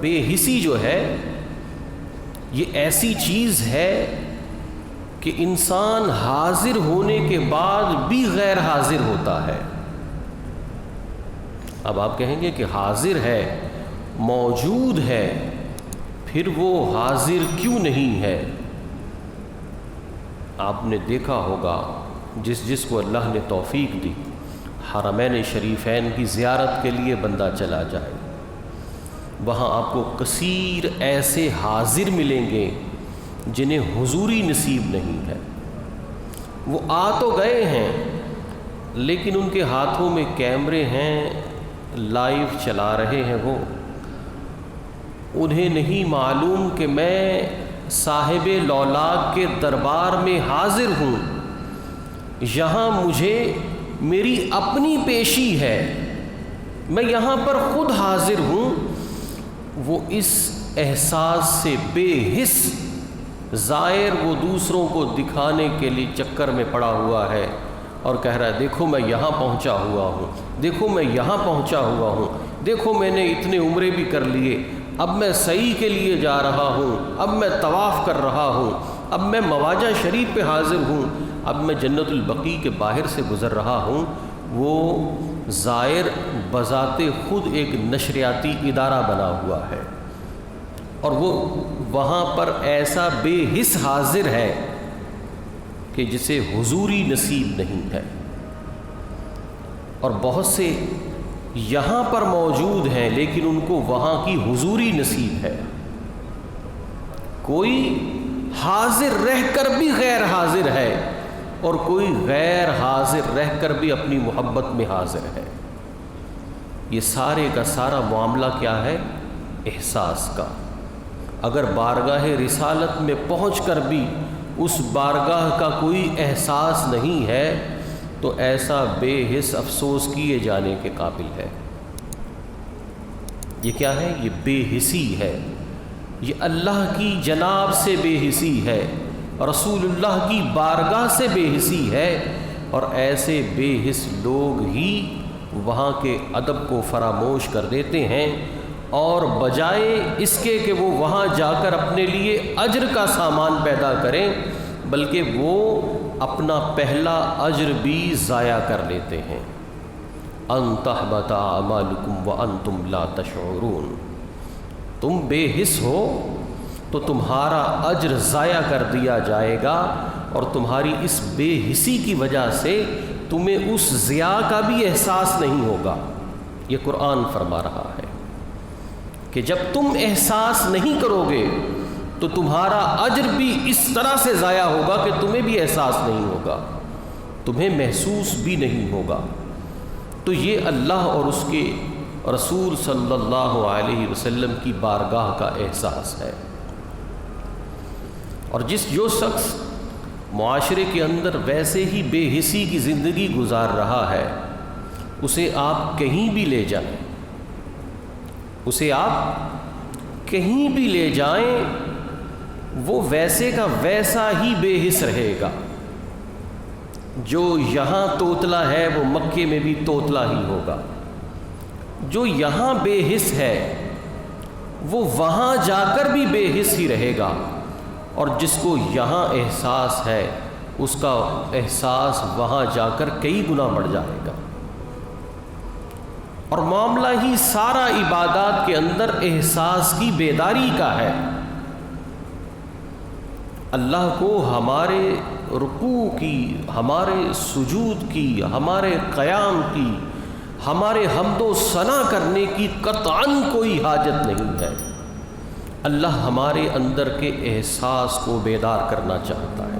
بے حسی جو ہے یہ ایسی چیز ہے کہ انسان حاضر ہونے کے بعد بھی غیر حاضر ہوتا ہے۔ اب آپ کہیں گے کہ حاضر ہے، موجود ہے، پھر وہ حاضر کیوں نہیں ہے؟ آپ نے دیکھا ہوگا جس کو اللہ نے توفیق دی، حرمین شریفین کی زیارت کے لیے بندہ چلا جائے، وہاں آپ کو کثیر ایسے حاضر ملیں گے جنہیں حضوری نصیب نہیں ہے۔ وہ آ تو گئے ہیں لیکن ان کے ہاتھوں میں کیمرے ہیں، لائیو چلا رہے ہیں، وہ انہیں نہیں معلوم کہ میں صاحب لولاک کے دربار میں حاضر ہوں، یہاں مجھے میری اپنی پیشی ہے، میں یہاں پر خود حاضر ہوں۔ وہ اس احساس سے بے حس زائر وہ دوسروں کو دکھانے کے لیے چکر میں پڑا ہوا ہے اور کہہ رہا ہے دیکھو میں یہاں پہنچا ہوا ہوں، دیکھو میں یہاں پہنچا ہوا ہوں، دیکھو میں نے اتنے عمرے بھی کر لیے، اب میں سعی کے لیے جا رہا ہوں، اب میں طواف کر رہا ہوں، اب میں مواجہ شریف پہ حاضر ہوں، اب میں جنت البقیع کے باہر سے گزر رہا ہوں۔ وہ زائر بذات خود ایک نشریاتی ادارہ بنا ہوا ہے اور وہ وہاں پر ایسا بے حس حاضر ہے کہ جسے حضوری نصیب نہیں ہے۔ اور بہت سے یہاں پر موجود ہیں لیکن ان کو وہاں کی حضوری نصیب ہے۔ کوئی حاضر رہ کر بھی غیر حاضر ہے اور کوئی غیر حاضر رہ کر بھی اپنی محبت میں حاضر ہے۔ یہ سارے کا سارا معاملہ کیا ہے؟ احساس کا۔ اگر بارگاہ رسالت میں پہنچ کر بھی اس بارگاہ کا کوئی احساس نہیں ہے تو ایسا بے حس افسوس کیے جانے کے قابل ہے۔ یہ کیا ہے؟ یہ بے حسی ہے، یہ اللہ کی جناب سے بے حسی ہے، رسول اللہ کی بارگاہ سے بے حسی ہے۔ اور ایسے بے حس لوگ ہی وہاں کے ادب کو فراموش کر دیتے ہیں اور بجائے اس کے کہ وہ وہاں جا کر اپنے لیے اجر کا سامان پیدا کریں بلکہ وہ اپنا پہلا اجر بھی ضائع کر لیتے ہیں۔ ان تحبط اعمالکم وانتم لا تشعرون، تم بے حس ہو تو تمہارا اجر ضائع کر دیا جائے گا اور تمہاری اس بے حسی کی وجہ سے تمہیں اس ضیاء کا بھی احساس نہیں ہوگا۔ یہ قرآن فرما رہا ہے کہ جب تم احساس نہیں کرو گے تو تمہارا اجر بھی اس طرح سے ضائع ہوگا کہ تمہیں بھی احساس نہیں ہوگا، تمہیں محسوس بھی نہیں ہوگا۔ تو یہ اللہ اور اس کے رسول صلی اللہ علیہ وسلم کی بارگاہ کا احساس ہے۔ اور جو شخص معاشرے کے اندر ویسے ہی بے حسی کی زندگی گزار رہا ہے، اسے آپ کہیں بھی لے جائیں، اسے آپ کہیں بھی لے جائیں، وہ ویسے کا ویسا ہی بے حس رہے گا۔ جو یہاں توتلا ہے وہ مکے میں بھی توتلا ہی ہوگا، جو یہاں بے حس ہے وہ وہاں جا کر بھی بے حس ہی رہے گا، اور جس کو یہاں احساس ہے اس کا احساس وہاں جا کر کئی گنا بڑھ جائے گا۔ اور معاملہ ہی سارا عبادات کے اندر احساس کی بیداری کا ہے۔ اللہ کو ہمارے رکوع کی، ہمارے سجود کی، ہمارے قیام کی، ہمارے حمد و ثنا کرنے کی قطعاً کوئی حاجت نہیں ہے۔ اللہ ہمارے اندر کے احساس کو بیدار کرنا چاہتا ہے۔